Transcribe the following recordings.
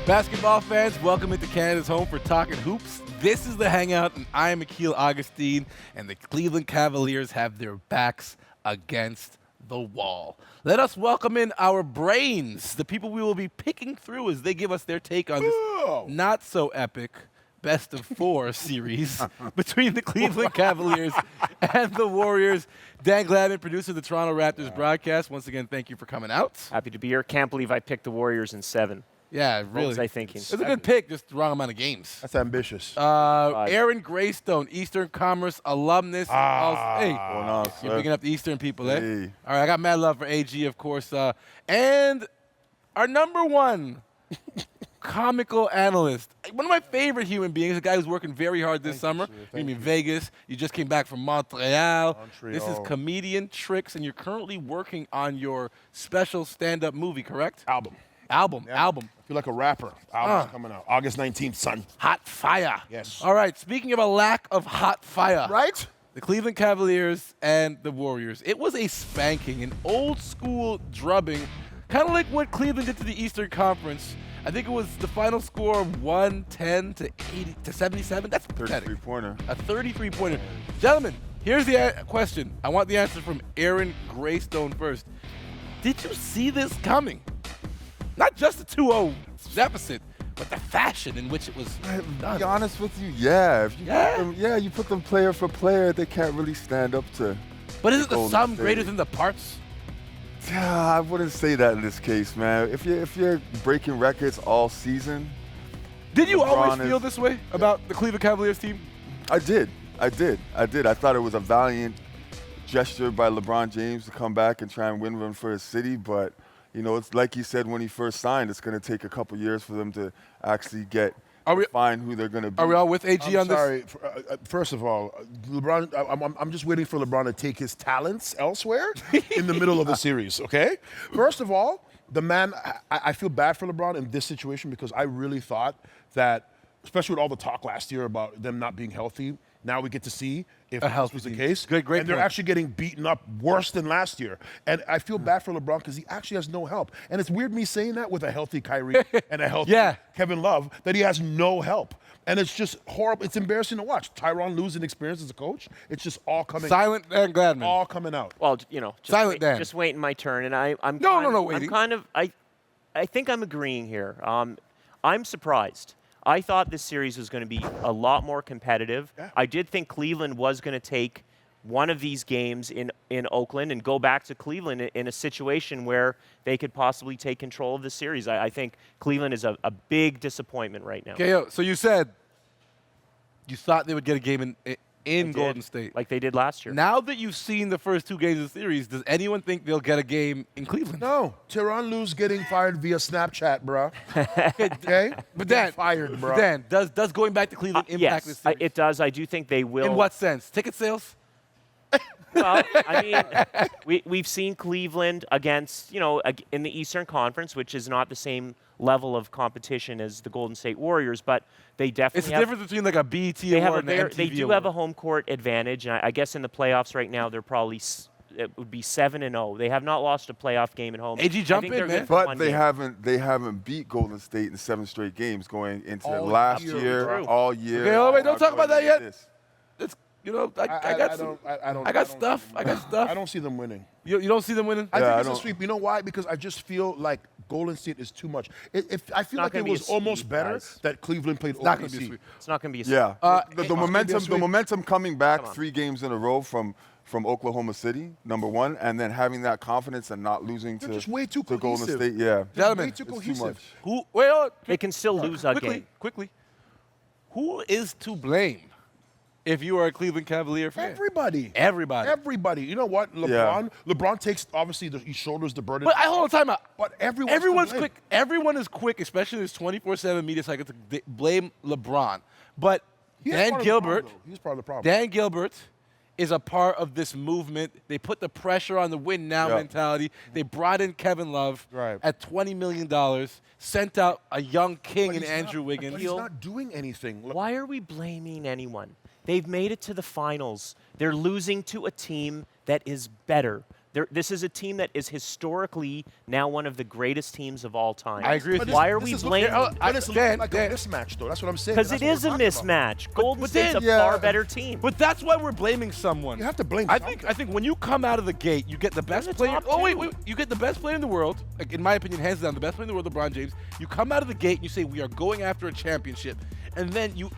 Basketball fans, welcome into Canada's home for Talking Hoops. This is The Hangout, and I am Akil Augustine, and the Cleveland Cavaliers have their backs against the wall. Let us welcome in our brains, the people we will be picking through as they give us their take on this not-so-epic best-of-4 series between the Cleveland Cavaliers and the Warriors. Dan Gladman, producer of the Toronto Raptors broadcast. Once again, thank you for coming out. Happy to be here. Can't believe I picked the Warriors in 7. Yeah, really. What was I thinking? It was a good pick, just the wrong amount of games. That's ambitious. Aaron Graystone, Eastern Commerce alumnus. Hey, you're picking up the Eastern people, eh? Hey. All right, I got mad love for AG, of course. And our number one comical analyst, one of my favorite human beings, a guy who's working very hard this summer. You're in Vegas. You just came back from Montreal. This is comedian Trixx, and you're currently working on your special stand-up movie, correct? Album. Album. I feel like a rapper. Album's coming out August 19th, son. Hot fire. Yes. All right, speaking of a lack of hot fire. Right? The Cleveland Cavaliers and the Warriors. It was a spanking, an old-school drubbing, kind of like what Cleveland did to the Eastern Conference. I think it was the final score 110 to 80 to 77. That's pathetic. 33-pointer. A 33-pointer. Gentlemen, here's the question. I want the answer from Aaron Graystone first. Did you see this coming? Not just the 2-0 deficit, but the fashion in which it was done. To be honest with you, yeah. If you Yeah? Put them, you put them player for player, they can't really stand up to. But isn't the Golden sum State. greater than the parts? Yeah, I wouldn't say that in this case, man. If you're breaking records all season, Did you always LeBron feel is- this way about the Cleveland Cavaliers team? I did. I thought it was a valiant gesture by LeBron James to come back and try and win one for his city, but you know, it's like he said when he first signed, it's going to take a couple years for them to actually find who they're going to be. Are we all with AG I'm on this? sorry. First of all, LeBron, I'm just waiting for LeBron to take his talents elsewhere in the middle of a series, okay? First of all, the man, I feel bad for LeBron in this situation because I really thought that, especially with all the talk last year about them not being healthy, now we get to see if this was the case. Great and they're point. actually getting beaten up worse than last year. And I feel bad for LeBron because he actually has no help. And it's weird me saying that with a healthy Kyrie and a healthy Kevin Love, that he has no help. And it's just horrible. It's embarrassing to watch. Tyronn losing experience as a coach. It's just all coming Silent Dan Gladman. all coming out. Well, you know, Silent Dan. just waiting my turn, and I'm waiting. I think I'm agreeing here. I'm surprised. I thought this series was going to be a lot more competitive. Yeah. I did think Cleveland was going to take one of these games in Oakland and go back to Cleveland in a situation where they could possibly take control of the series. I think Cleveland is a big disappointment right now. Okay, so you said you thought they would get a game in Golden State. Like they did last year. Now that you've seen the first two games of the series, does anyone think they'll get a game in Cleveland? No, Tyronn Lue's getting fired via Snapchat, bro. Okay? But Dan, fired, bro. Dan, does going back to Cleveland impact this yes, series? it does. I do think they will. In what sense? Ticket sales? Well, I mean, we've seen Cleveland against, in the Eastern Conference, which is not the same level of competition as the Golden State Warriors, but they definitely It's the difference between like a BET they have award and an MTV they do award. have a home court advantage, and I guess in the playoffs right now they're probably it would be 7-0. They have not lost a playoff game at home. AG, jump I think in, they're man. good for But one they game. haven't beat Golden State in 7 straight games going into All last year, year, bro. all year. Okay, hold on, wait, don't talk about that yet. This. It's, I got stuff. I don't see them winning. You don't see them winning? I Yeah, think I it's a don't- sweep. You know why? Because I just feel like Golden State is too much. I feel not like gonna it be a was almost sweep, better guys. that Cleveland played Not going to be a OKC. sweep. It's not going to be a Yeah, it's the gonna be a momentum, sweep. the momentum coming back Come on. 3 games in a row from Oklahoma City, number one, and then having that confidence and not losing They're to just way too to Golden cohesive. State. Yeah, Gentlemen, Way too it's too cohesive. much. Who? Wait, hold on. They can still lose a game. Quickly. Who is to blame if you are a Cleveland Cavalier fan? Everybody. Everybody. Everybody. You know what? LeBron takes, obviously, he shoulders the burden. But hold on, time out. But Everyone's quick. Everyone is quick, especially in this 24/7 media cycle, to blame LeBron. But He is Dan part of the Gilbert, problem, though. He's part of the problem. Dan Gilbert is a part of this movement. They put the pressure on the win now Yeah. mentality. They brought in Kevin Love Right. at $20 million, sent out a young king But in he's Andrew not- Wiggins. But he's not doing anything. Why are we blaming anyone? They've made it to the finals. They're losing to a team that is better. This is a team that is historically now one of the greatest teams of all time. I agree with you. Why are we blaming? But it's Dan, like Dan. a mismatch, though. That's what I'm saying. Because That's it what is a we're talking about. mismatch. Golden but State's a Dan- far better team. But that's why we're blaming someone. You have to blame I something. think when you come out of the gate, you get the best the player. top Oh wait, two. you get the best player in the world. Like, in my opinion, hands down, the best player in the world, LeBron James. You come out of the gate and you say we are going after a championship, and then you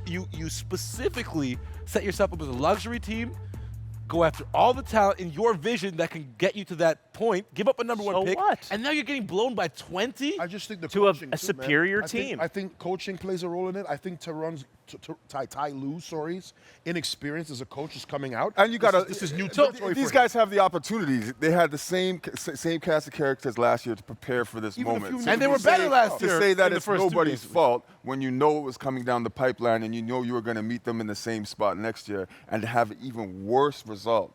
specifically set yourself up as a luxury team. Go after all the talent in your vision that can get you to that point. Give up a number So one pick, what? and now you're getting blown by 20. I just think the To a coaching, too, superior man. team. I think coaching plays a role in it. I think Ty Lue, sorry's inexperience as a coach is coming out. And you got to. This is new So territory these for guys have the opportunities. They had the same cast of characters last year to prepare for this Even a moment. few So And they to were better say- last year To say that in the it's first 2 nobody's games. fault when you know it was coming down the pipeline and you know you were going to meet them in the same spot next year and to have an even worse result.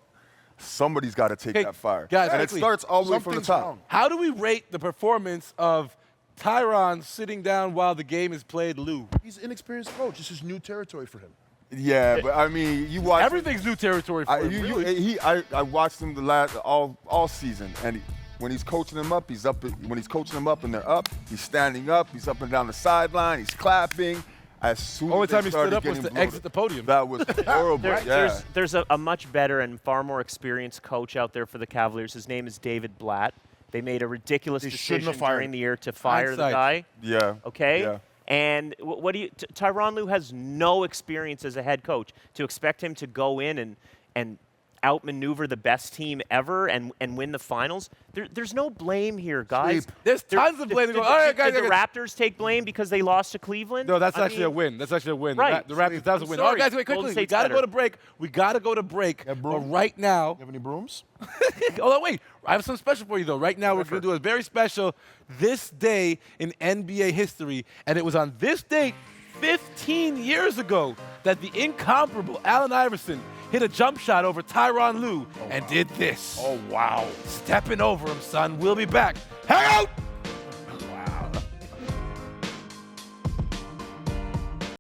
Somebody's got to take Hey, that fire. guys, and it quickly, starts all the way from the something's top. wrong. How do we rate the performance of Tyronn sitting down while the game is played, Lou? He's an inexperienced coach. This is new territory for him. Yeah, but I mean, you watch Everything's new territory for him, really. I watched him the last all season, and when he's coaching them up, he's up. When he's coaching them up and they're up, he's standing up. He's up and down the sideline. He's clapping. As soon Only as they time he stood started up was getting to exit bloated, the podium. That was horrible. Yeah. There's a much better and far more experienced coach out there for the Cavaliers. His name is David Blatt. They made a ridiculous They shouldn't decision have fired during him. the year to fire the Hindsight. guy. Yeah. Okay? Yeah. And what do you Tyronn Lue has no experience as a head coach. To expect him to go in and outmaneuver the best team ever and win the finals, there's no blame here, guys. Sweep. There's tons of blame to Did, go, all right, guys, did the guys. Raptors take blame because they lost to Cleveland? No, that's I actually a mean, win. That's actually a win. Right. The Raptors, that was a I'm win. sorry. All right, guys, wait, Golden quickly. We State's got to better. go to break. We got to go to break. Yeah, But broom? right now, You have any brooms? hold on, wait. I have something special for you, though. Right now, we're going to do a very special this day in NBA history. And it was on this date 15 years ago that the incomparable Allen Iverson hit a jump shot over Tyronn Lue and did this. Oh, wow. Stepping over him, son. We'll be back. Hang out!